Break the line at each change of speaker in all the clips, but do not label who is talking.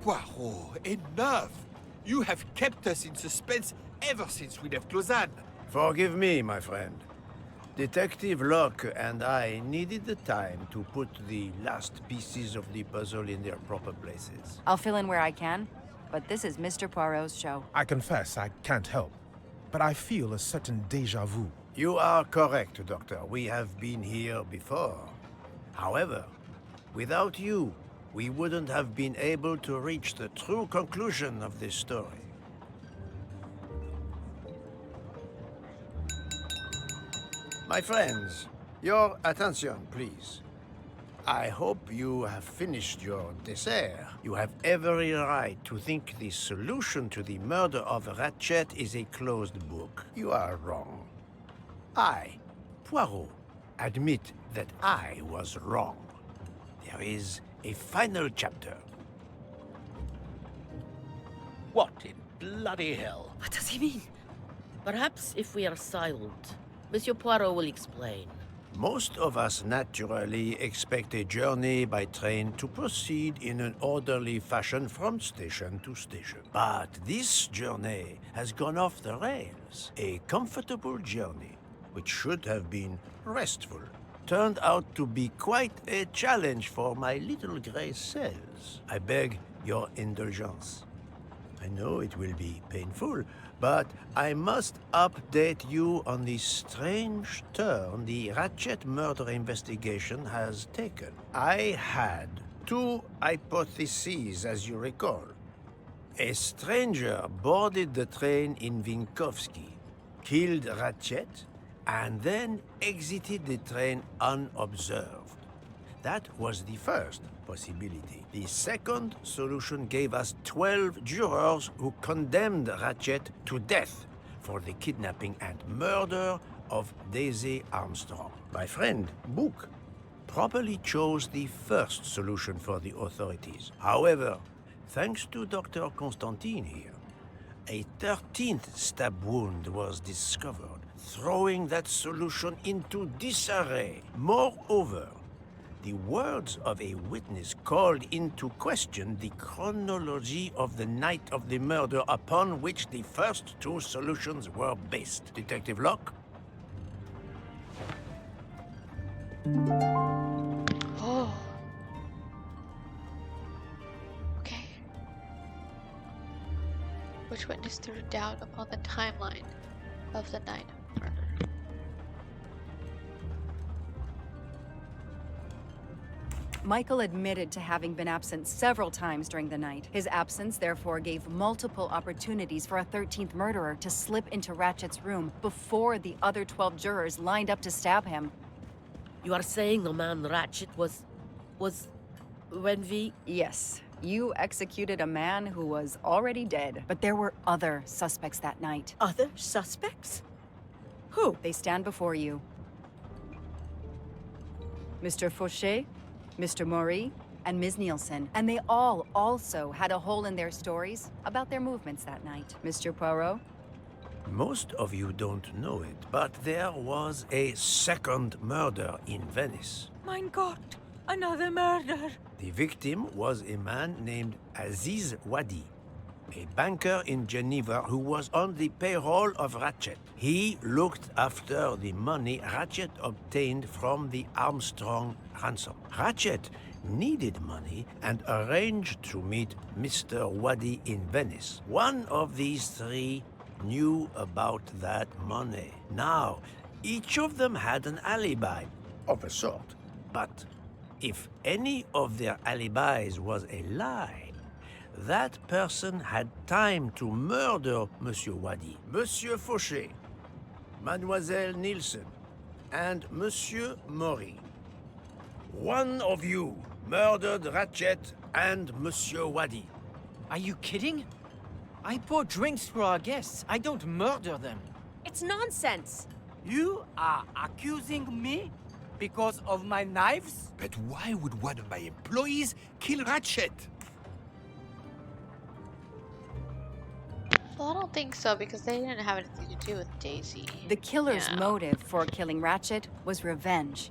Poirot, enough! You have kept us in suspense ever since we left Lausanne.
Forgive me, my friend. Detective Locke and I needed the time to put the last pieces of the puzzle in their proper places.
I'll fill in where I can, but this is Mr. Poirot's show.
I confess I can't help, but I feel a certain déjà vu.
You are correct, Doctor. We have been here before. However, without you, we wouldn't have been able to reach the true conclusion of this story. My friends, your attention, please. I hope you have finished your dessert. You have every right to think the solution to the murder of Ratchet is a closed book. You are wrong. I, Poirot, admit that I was wrong. There is a final chapter.
What in bloody hell?
What does he mean?
Perhaps if we are silent, Monsieur Poirot will explain.
Most of us naturally expect a journey by train to proceed in an orderly fashion from station to station. But this journey has gone off the rails. A comfortable journey, which should have been restful, turned out to be quite a challenge for my little gray cells. I beg your indulgence. I know it will be painful, but I must update you on the strange turn the Ratchet murder investigation has taken. I had two hypotheses, as you recall. A stranger boarded the train in Vinkovsky, killed Ratchet, and then exited the train unobserved. That was the first possibility. The second solution gave us 12 jurors who condemned Ratchet to death for the kidnapping and murder of Daisy Armstrong. My friend, Book, properly chose the first solution for the authorities. However, thanks to Dr. Constantine here, a 13th stab wound was discovered, throwing that solution into disarray. Moreover, the words of a witness called into question the chronology of the night of the murder upon which the first two solutions were based. Detective Locke?
Oh. Okay. Which witness threw doubt upon the timeline of the night of murder?
Michael admitted to having been absent several times during the night. His absence therefore gave multiple opportunities for a 13th murderer to slip into Ratchet's room before the other 12 jurors lined up to stab him.
You are saying the man Ratchet was... when we...
Yes, you executed a man who was already dead, but there were other suspects that night.
Other suspects? Who?
They stand before you. Mr. Fauché, Mr. Maury, and Ms. Nielsen, and they all also had a hole in their stories about their movements that night. Mr. Poirot?
Most of you don't know it, but there was a second murder in Venice.
Mein Gott, another murder.
The victim was a man named Aziz Wadi, a banker in Geneva who was on the payroll of Ratchet. He looked after the money Ratchet obtained from the Armstrong ransom. Ratchet needed money and arranged to meet Mr. Wadi in Venice. One of these three knew about that money. Now, each of them had an alibi, of a sort. But if any of their alibis was a lie, that person had time to murder Monsieur Wadi, Monsieur Fauché, Mademoiselle Nielsen, and Monsieur Maury. One of you murdered Ratchet and Monsieur Wadi.
Are you kidding? I pour drinks for our guests. I don't murder them.
It's nonsense.
You are accusing me because of my knives?
But why would one of my employees kill Ratchet?
Well, I don't think so, because they didn't have anything to do with Daisy.
The killer's motive for killing Ratchet was revenge.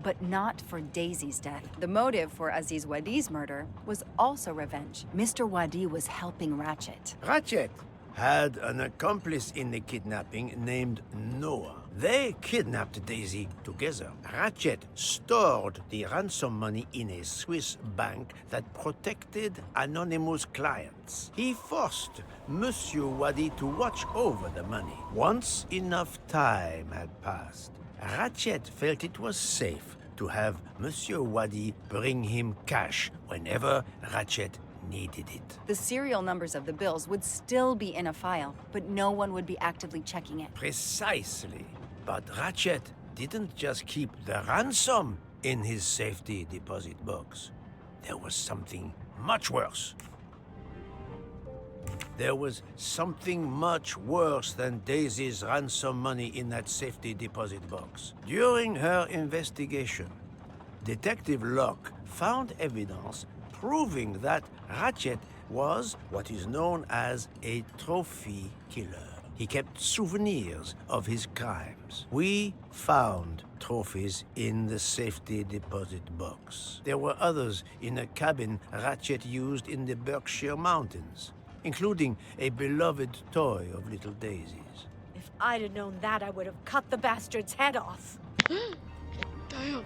but not for Daisy's death. The motive for Aziz Wadi's murder was also revenge. Mr. Wadi was helping Ratchet.
Ratchet had an accomplice in the kidnapping named Noah. They kidnapped Daisy together. Ratchet stored the ransom money in a Swiss bank that protected anonymous clients. He forced Monsieur Wadi to watch over the money. Once enough time had passed, Ratchet felt it was safe to have Monsieur Wadi bring him cash whenever Ratchet needed it.
The serial numbers of the bills would still be in a file, but no one would be actively checking it.
Precisely. But Ratchet didn't just keep the ransom in his safety deposit box. There was something much worse. There was something much worse than Daisy's ransom money in that safety deposit box. During her investigation, Detective Locke found evidence proving that Ratchet was what is known as a trophy killer. He kept souvenirs of his crimes. We found trophies in the safety deposit box. There were others in a cabin Ratchet used in the Berkshire Mountains, including a beloved toy of little Daisy's.
If I'd have known that, I would have cut the bastard's head off.
Damn.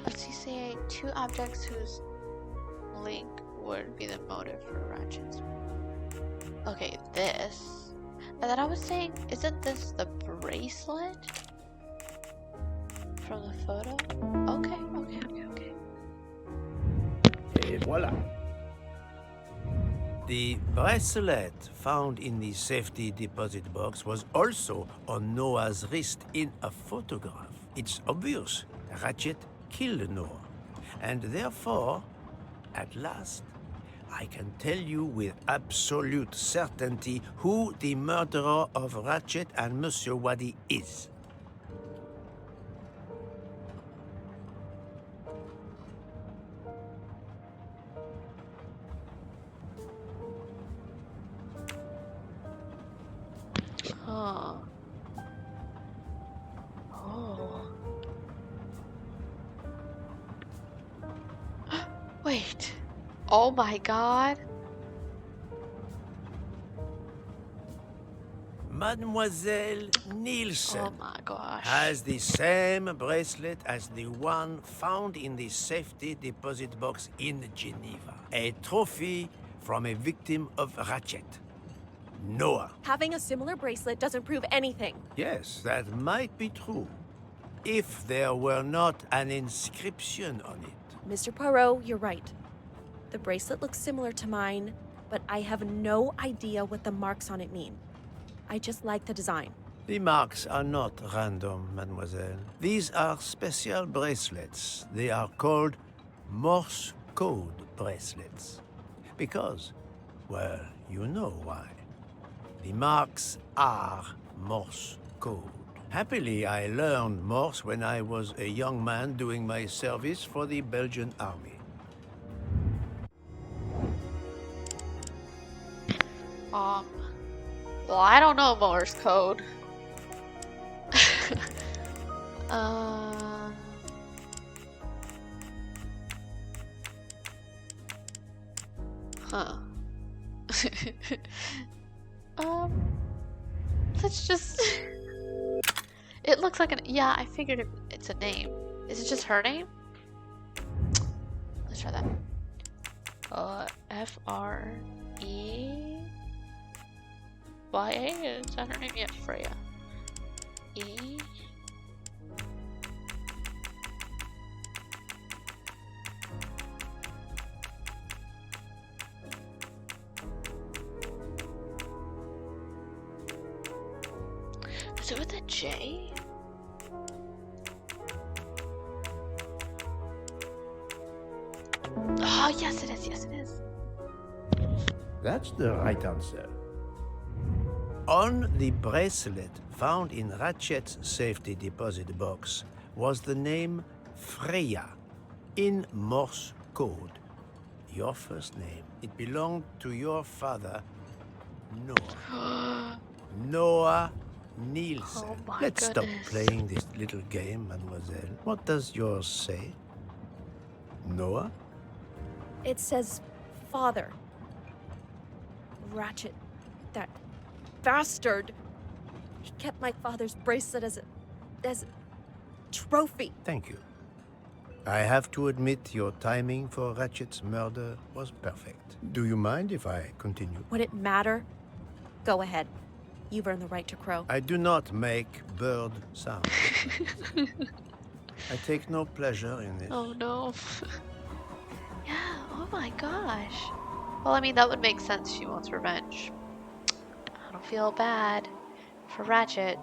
Let's see, say 2 objects whose link would be the motive for Ratchet's. Okay, this. And then I was saying, isn't this the bracelet from the photo? Okay.
Et voila. The bracelet found in the safety deposit box was also on Noah's wrist in a photograph. It's obvious Ratchet killed Noah, and therefore, at last, I can tell you with absolute certainty who the murderer of Ratchet and Monsieur Wadi is.
Huh. Oh. Wait. Oh my god.
Mademoiselle Nielsen
Oh my gosh.
has the same bracelet as the one found in the safety deposit box in Geneva. A trophy from a victim of Ratchet. Noah.
Having a similar bracelet doesn't prove anything.
Yes, that might be true. If there were not an inscription on it.
Mr. Poirot, you're right. The bracelet looks similar to mine, but I have no idea what the marks on it mean. I just like the design.
The marks are not random, mademoiselle. These are special bracelets. They are called Morse code bracelets. Because, well, you know why. The marks are Morse code. Happily, I learned Morse when I was a young man doing my service for the Belgian army.
Well, I don't know Morse code. Huh. Let's just... It looks like an... Yeah, I figured it's a name. Is it just her name? Let's try that. F-R-E-Y-A? Is that her name? Yeah, Freya. E... Is it with a J? Oh, yes it is, yes it is.
That's the right answer. On the bracelet found in Ratchet's safety deposit box was the name Freya in Morse code. Your first name. It belonged to your father, Noah. Noah Nielsen.
Oh my
Let's stop
goodness.
playing this little game, mademoiselle. What does yours say? Noah?
It says father. Ratchet. That bastard. He kept my father's bracelet as a trophy.
Thank you. I have to admit your timing for Ratchet's murder was perfect. Do you mind if I continue?
Would it matter? Go ahead. You've earned the right to crow.
I do not make bird sounds. I take no pleasure in this.
Oh no. Yeah, oh my gosh. Well, I mean, that would make sense. She wants revenge. I don't feel bad for Ratchet.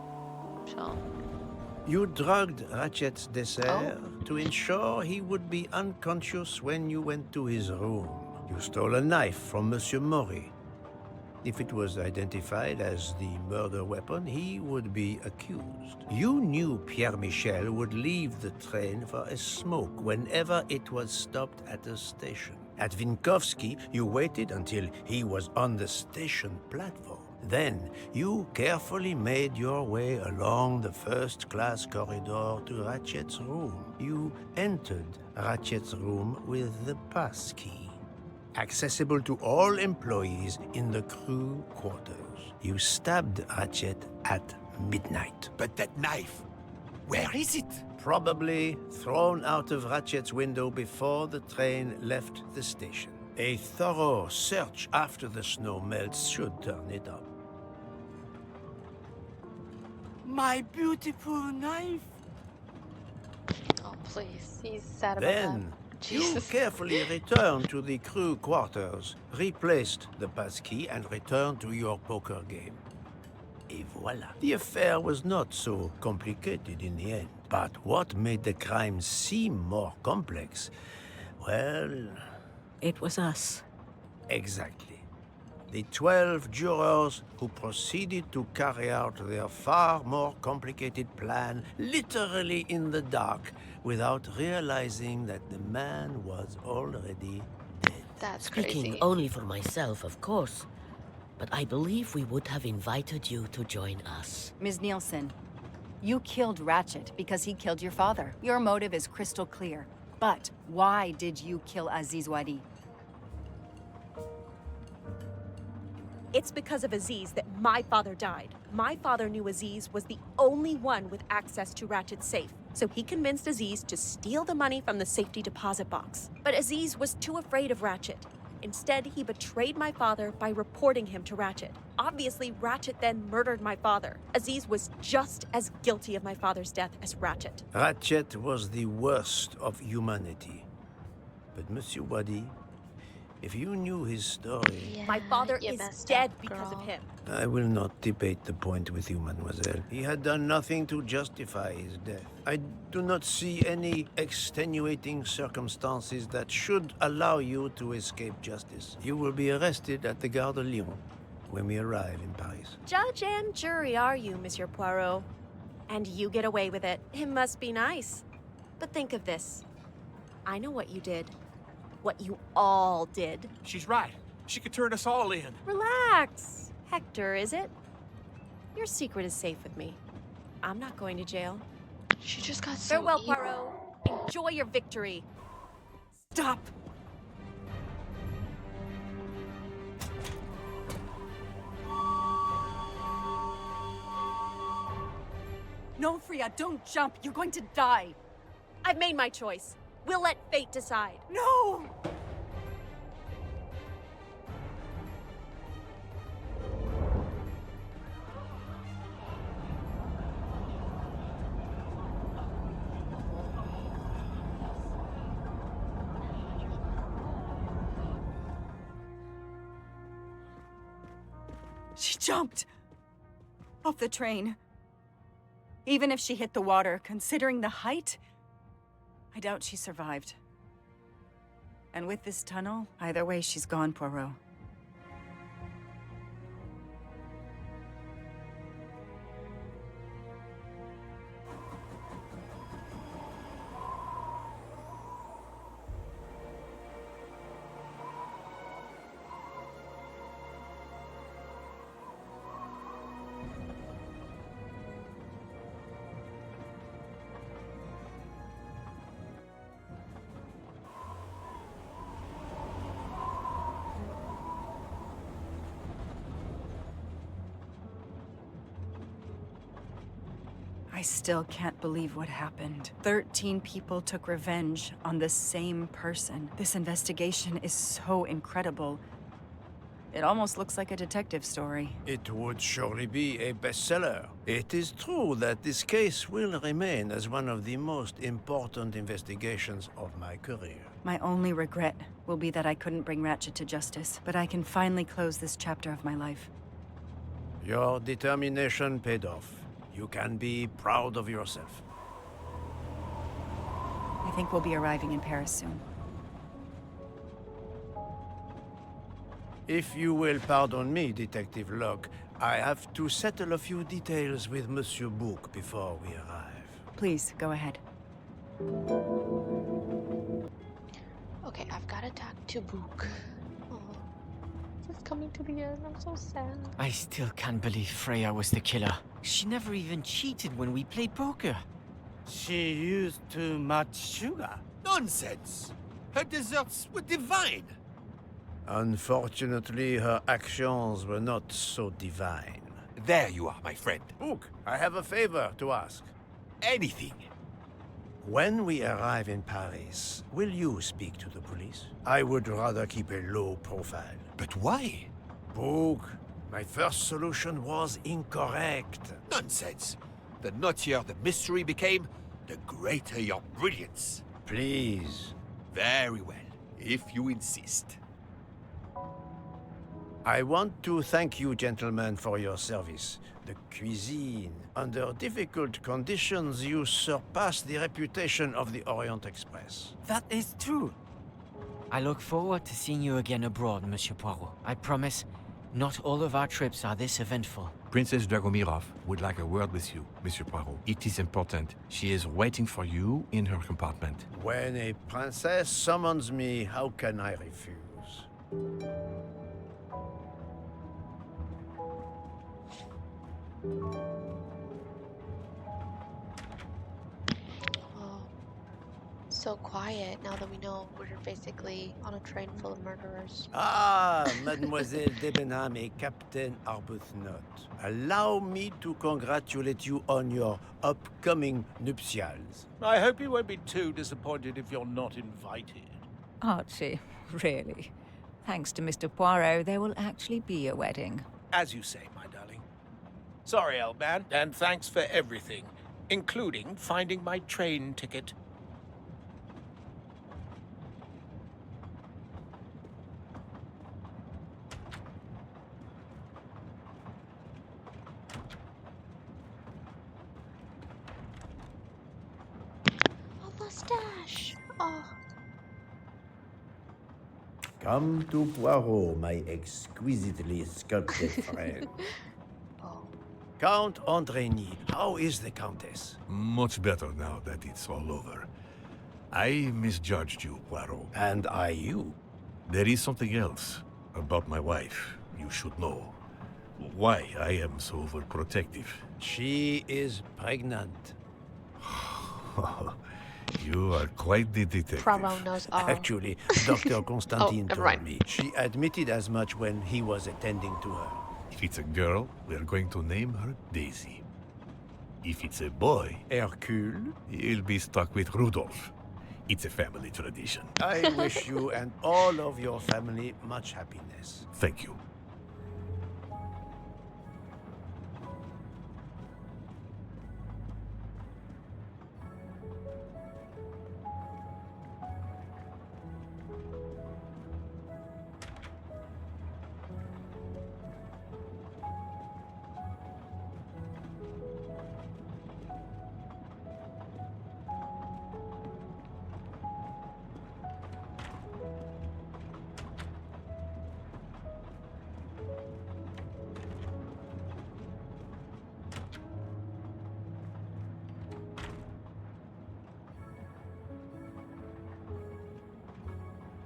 So,
You drugged Ratchet's dessert to ensure he would be unconscious when you went to his room. You stole a knife from Monsieur Maury. If it was identified as the murder weapon, he would be accused. You knew Pierre Michel would leave the train for a smoke whenever it was stopped at a station. At Vinkovsky, you waited until he was on the station platform. Then, you carefully made your way along the first-class corridor to Ratchet's room. You entered Ratchet's room with the pass key, accessible to all employees in the crew quarters. You stabbed Ratchet at midnight.
But that knife, where is it?
Probably thrown out of Ratchet's window before the train left the station. A thorough search after the snow melts should turn it up.
My beautiful knife.
oh please, he's sad about
Then,
that.
you
Jesus.
carefully returned to the crew quarters, replaced the passkey, and returned to your poker game. Et voila. The affair was not so complicated in the end. But what made the crime seem more complex? Well,
It was us.
exactly. The 12 jurors who proceeded to carry out their far more complicated plan literally in the dark without realizing that the man was already dead.
That's
Speaking
crazy.
only for myself, of course. But I believe we would have invited you to join us.
Ms. Nielsen, you killed Ratchet because he killed your father. Your motive is crystal clear. But why did you kill Aziz Wadi?
It's because of Aziz that my father died. My father knew Aziz was the only one with access to Ratchet's safe, so he convinced Aziz to steal the money from the safety deposit box. But Aziz was too afraid of Ratchet. Instead, he betrayed my father by reporting him to Ratchet. Obviously, Ratchet then murdered my father. Aziz was just as guilty of my father's death as Ratchet.
Ratchet was the worst of humanity. But Monsieur Wadi, if you knew his story...
Yeah,
My father
you
is
messed
dead
up,
because of
girl.
him.
I will not debate the point with you, mademoiselle. He had done nothing to justify his death. I do not see any extenuating circumstances that should allow you to escape justice. You will be arrested at the Gare de Lyon when we arrive in Paris.
Judge and jury are you, Monsieur Poirot. And you get away with it. It must be nice. But think of this. I know what you did. What you all did.
She's right. She could turn us all in.
Relax. Hector, is it? Your secret is safe with me. I'm not going to jail.
She just got so
Farewell,
evil.
Poirot. Enjoy your victory.
Stop! No, Freya, don't jump. You're going to die.
I've made my choice. We'll let fate decide.
No! She jumped off the train. Even if she hit the water, considering the height, I doubt she survived. And with this tunnel, either way, she's gone, Poirot. I still can't believe what happened. 13 people took revenge on the same person. This investigation is so incredible. It almost looks like a detective story.
It would surely be a bestseller. It is true that this case will remain as one of the most important investigations of my career.
My only regret will be that I couldn't bring Ratchet to justice, but I can finally close this chapter of my life.
Your determination paid off. You can be proud of yourself.
I think we'll be arriving in Paris soon.
If you will pardon me, Detective Locke, I have to settle a few details with Monsieur Bouc before we arrive.
Please, go ahead.
Okay, I've got to talk to Book. Oh, this is coming to the end. I'm so sad.
I still can't believe Freya was the killer. She never even cheated when we played poker.
She used too much sugar.
Nonsense! Her desserts were divine!
Unfortunately, her actions were not so divine.
There you are, my friend.
Bouc, I have a favor to ask.
Anything.
When we arrive in Paris, will you speak to the police? I would rather keep a low profile.
But why?
Bouc, my first solution was incorrect.
Nonsense. The nuttier the mystery became, the greater your brilliance.
Please.
Very well, if you insist.
I want to thank you, gentlemen, for your service. The cuisine. Under difficult conditions, you surpass the reputation of the Orient Express.
That is true. I look forward to seeing you again abroad, Monsieur Poirot. I promise, not all of our trips are this eventful.
Princess Dragomirov would like a word with you, Monsieur Poirot. It is important. She is waiting for you in her compartment.
When a princess summons me, how can I refuse?
Oh, so quiet now that we know we're basically on a train full of murderers.
Ah, Mademoiselle Debenham et Captain Arbuthnot. Allow me to congratulate you on your upcoming nuptials.
I hope you won't be too disappointed if you're not invited.
Archie, really? Thanks to Mr. Poirot, there will actually be a wedding.
As you say, my darling. Sorry, old man, and thanks for everything, including finding my train ticket.
A mustache! Oh.
Come to Poirot, my exquisitely sculpted friend. Count Andrigny, how is the Countess?
Much better now that it's all over. I misjudged you, Poirot.
And I you.
There is something else about my wife you should know. Why I am so overprotective.
She is pregnant.
You are quite the detective.
Poirot knows all.
Actually, Dr. Constantine
never
told
mind.
me. She admitted as much when he was attending to her.
If it's a girl, we are going to name her Daisy. If it's a boy,
Hercule?
he'll be stuck with Rudolph. It's a family tradition.
I wish you and all of your family much happiness.
Thank you.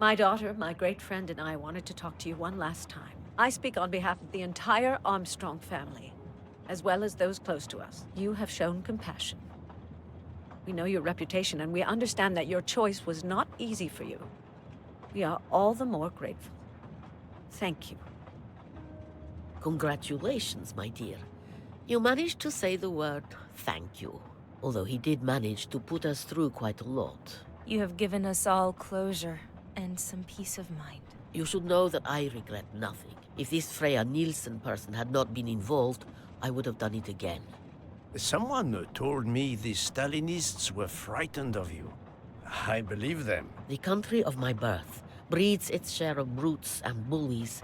My daughter, my great friend, and I wanted to talk to you one last time. I speak on behalf of the entire Armstrong family, as well as those close to us. You have shown compassion. We know your reputation, and we understand that your choice was not easy for you. We are all the more grateful. Thank you.
Congratulations, my dear. You managed to say the word thank you. Although he did manage to put us through quite a lot.
You have given us all closure and some peace of mind.
You should know that I regret nothing. If this Freya Nielsen person had not been involved, I would have done it again.
Someone told me the Stalinists were frightened of you. I believe them.
The country of my birth breeds its share of brutes and bullies,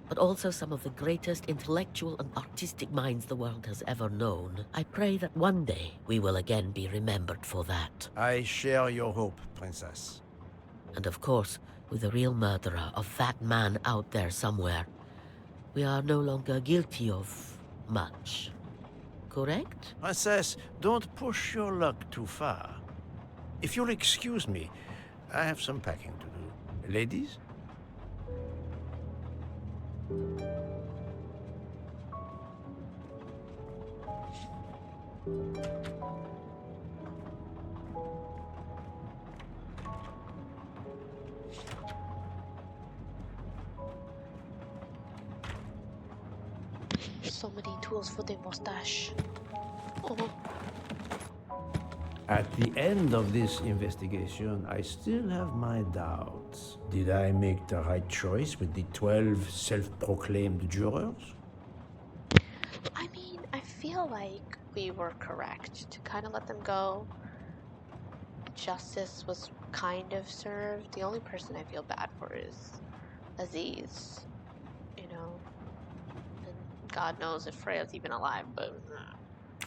but also some of the greatest intellectual and artistic minds the world has ever known. I pray that one day we will again be remembered for that.
I share your hope, Princess.
And of course, with the real murderer of that man out there somewhere, we are no longer guilty of much. Correct?
Princess, don't push your luck too far. If you'll excuse me, I have some packing to do. Ladies?
So many tools for the mustache. Oh.
At the end of this investigation, I still have my doubts. Did I make the right choice with the 12 self-proclaimed jurors?
I mean, I feel like we were correct to kind of let them go. Justice was kind of served. The only person I feel bad for is Aziz. You know? And God knows if Freya's even alive, but...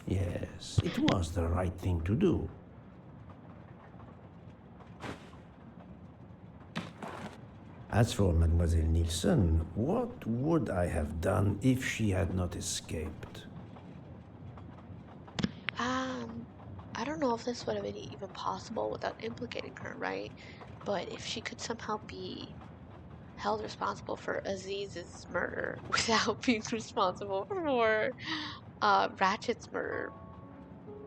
Yes, it was the right thing to do. As for Mademoiselle Nielsen, what would I have done if she had not escaped?
I don't know if this would have been even possible without implicating her, right? But if she could somehow be held responsible for Aziz's murder without being responsible for Ratchet's murder,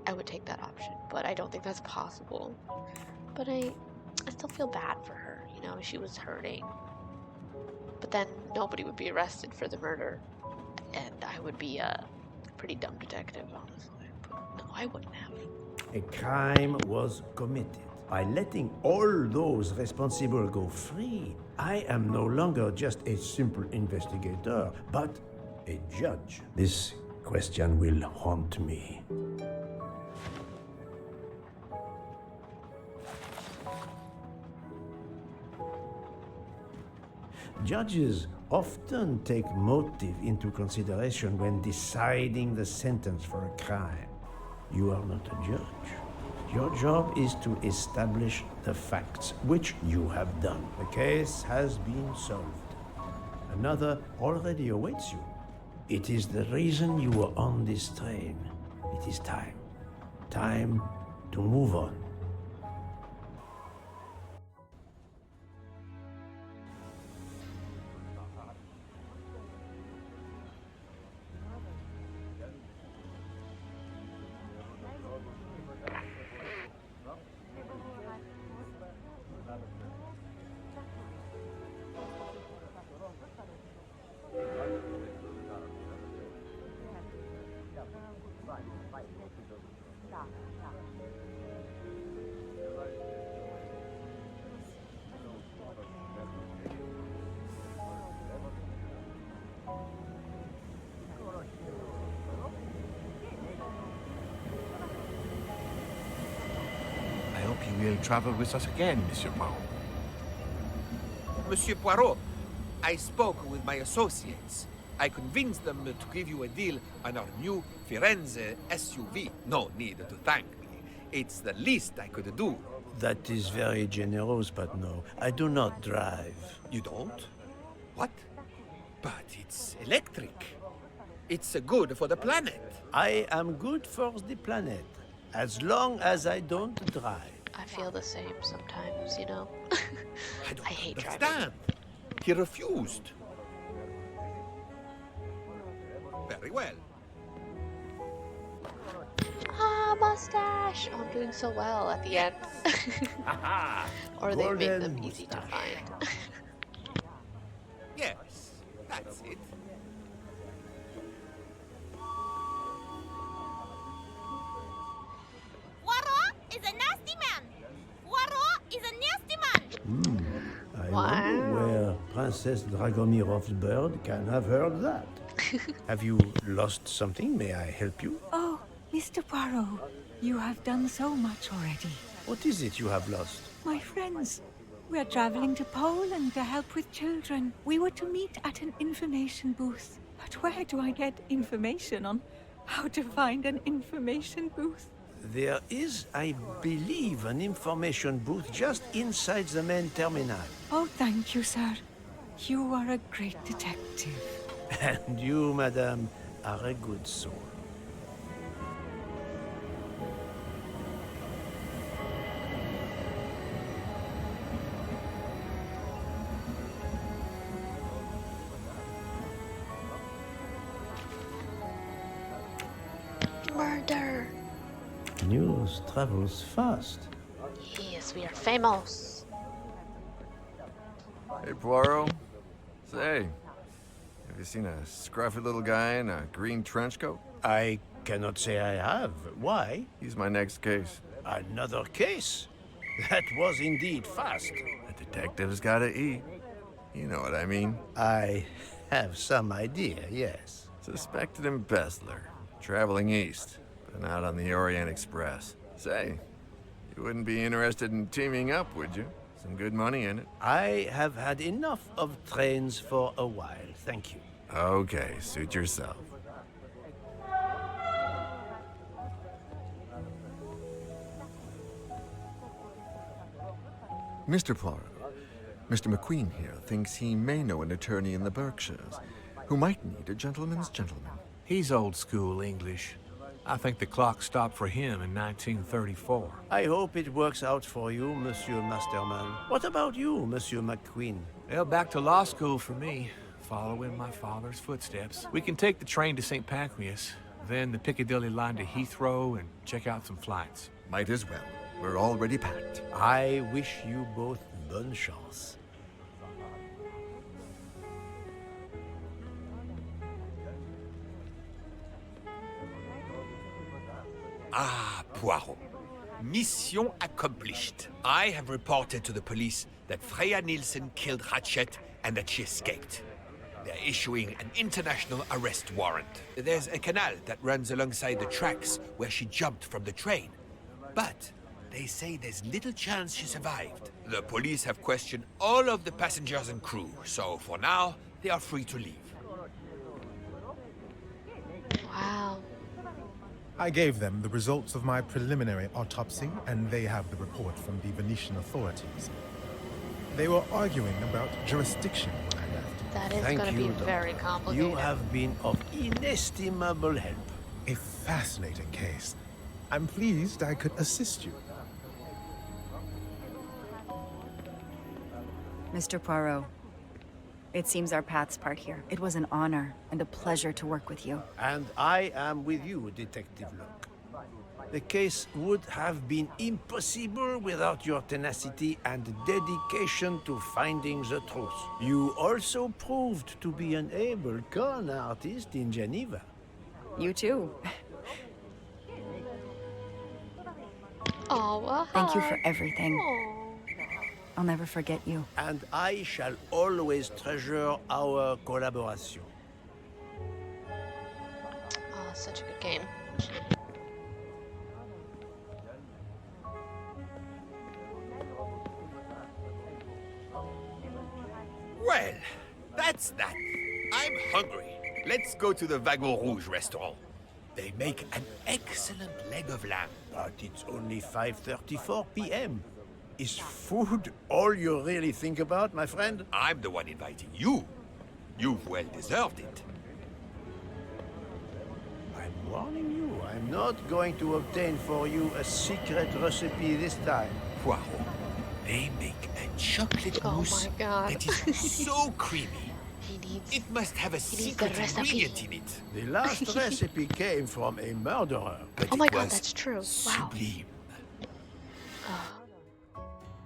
I would take that option. But I don't think that's possible. But I still feel bad for her, you know, she was hurting. But then nobody would be arrested for the murder. And I would be a pretty dumb detective, honestly. But no, I wouldn't have.
A crime was committed. By letting all those responsible go free, I am no longer just a simple investigator, but a judge. This question will haunt me. Judges often take motive into consideration when deciding the sentence for a crime. You are not a judge. Your job is to establish the facts, which you have done. The case has been solved. Another already awaits you. It is the reason you were on this train. It is time. Time to move on.
I hope you will travel with us again, Monsieur Poirot.
Monsieur Poirot, I spoke with my associates. I convinced them to give you a deal on our new Firenze SUV. No need to thank me. It's the least I could do.
That is very generous, but no, I do not drive.
You don't? What? But it's electric. It's good for the planet.
I am good for the planet, as long as I don't drive.
I feel the same sometimes, you know? I hate driving.
Understand? He refused. Very well.
Ah, mustache! Oh, I'm doing so well at the end. Or they made them easy to find.
Yes, that's it.
wonder
Wow.
where Princess Dragomirov's bird can have heard that. Have you lost something? May I help you?
Oh, Mr. Poirot, you have done so much already.
What is it you have lost?
My friends, we are traveling to Poland to help with children. We were to meet at an information booth. But where do I get information on how to find an information booth?
There is, I believe, an information booth just inside the main terminal.
Oh, thank you, sir. You are a great detective.
And you, madame, are a good soul.
Murder.
News travels fast.
Yes, we are famous.
Hey, Poirot. Say, have you seen a scruffy little guy in a green trench coat?
I cannot say I have. Why?
He's my next case.
Another case? That was indeed fast.
The detective's gotta eat. You know what I mean.
I have some idea, yes.
Suspected embezzler. Traveling east, but not on the Orient Express. Say, you wouldn't be interested in teaming up, would you? Some good money in it.
I have had enough of trains for a while, thank you.
Okay, suit yourself. Mr. Poirot, Mr. McQueen here thinks he may know an attorney in the Berkshires who might need a gentleman's gentleman.
He's old school English. I think the clock stopped for him in 1934.
I hope it works out for you, Monsieur Masterman. What about you, Monsieur McQueen?
Well, back to law school for me, following my father's footsteps. We can take the train to St. Pancras, then the Piccadilly line to Heathrow and check out some flights.
Might as well. We're already packed.
I wish you both bonne chance.
Ah, Poirot. Mission accomplished. I have reported to the police that Freya Nielsen killed Ratchet and that she escaped. They're issuing an international arrest warrant. There's a canal that runs alongside the tracks where she jumped from the train. But they say there's little chance she survived. The police have questioned all of the passengers and crew, so for now, they are free to leave.
Wow.
I gave them the results of my preliminary autopsy, and they have the report from the Venetian authorities. They were arguing about jurisdiction when I left.
That is going to be very complicated.
You have been of inestimable help.
A fascinating case. I'm pleased I could assist you.
Mr. Poirot, it seems our paths part here. It was an honor and a pleasure to work with you.
And I am with you, Detective Locke. The case would have been impossible without your tenacity and dedication to finding the truth. You also proved to be an able con artist in Geneva.
You too.
Oh, well,
thank you for everything. I'll never forget you.
And I shall always treasure our collaboration.
Oh, such a good game.
Well, that's that. I'm hungry. Let's go to the Wagon Rouge restaurant. They make an excellent leg of lamb.
But it's only 5:34 p.m. Is food all you really think about, my friend?
I'm the one inviting you. You've well deserved it.
I'm warning you, I'm not going to obtain for you a secret recipe this time.
Poirot, they make a chocolate mousse that is so creamy. It must have a secret ingredient in it.
The last recipe came from a murderer.
But
oh my god, that's true. Wow.
Sublime.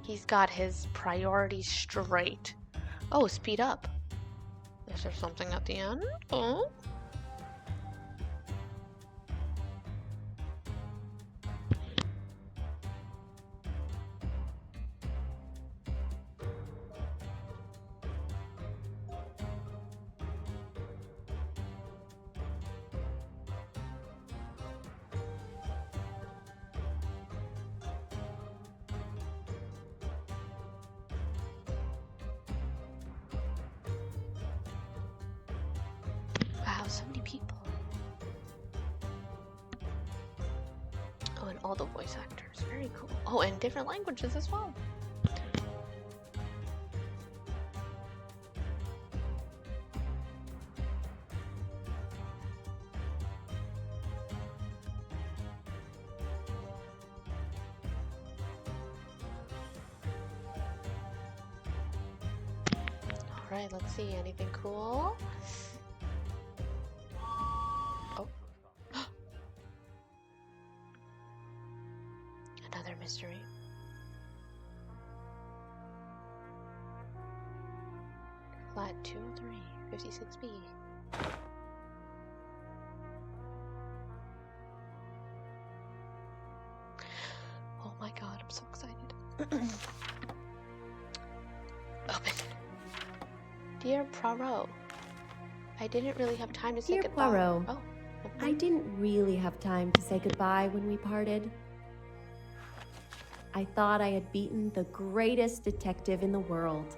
He's got his priorities straight. Oh, speed up. Is there something at the end? Oh. so many people. Oh, and all the voice actors. Very cool. Oh, and different languages as well. Alright, let's see. Anything cool? Oh. Another mystery. Flat 203, 56B. Oh my god, I'm so excited. Open. Dear Poirot, I didn't really have time to say
Dear
goodbye.
Poirot,
Oh,
I didn't really have time to say goodbye when we parted. I thought I had beaten the greatest detective in the world,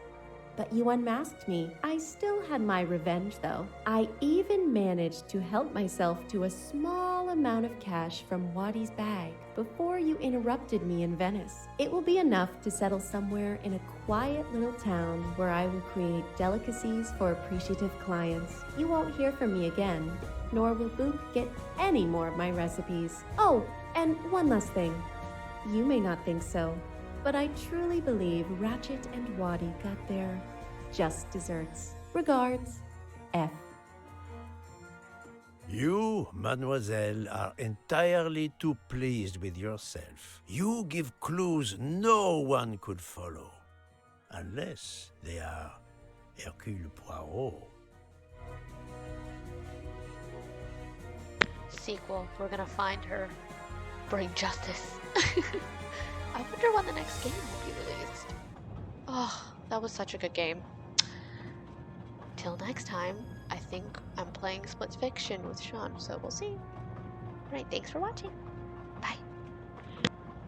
but you unmasked me. I still had my revenge, though. I even managed to help myself to a small amount of cash from Waddy's bag before you interrupted me in Venice. It will be enough to settle somewhere in a quiet little town where I will create delicacies for appreciative clients. You won't hear from me again, nor will Book get any more of my recipes. Oh, and one last thing. You may not think so, but I truly believe Ratchet and Waddy got their just desserts. Regards, F.
You, mademoiselle, are entirely too pleased with yourself. You give clues no one could follow. Unless they are Hercule Poirot.
sequel. We're gonna find her. Bring justice. I wonder when the next game will be released. Oh, that was such a good game. Till next time, I think I'm playing Split Fiction with Sean, so we'll see. Alright, thanks for watching.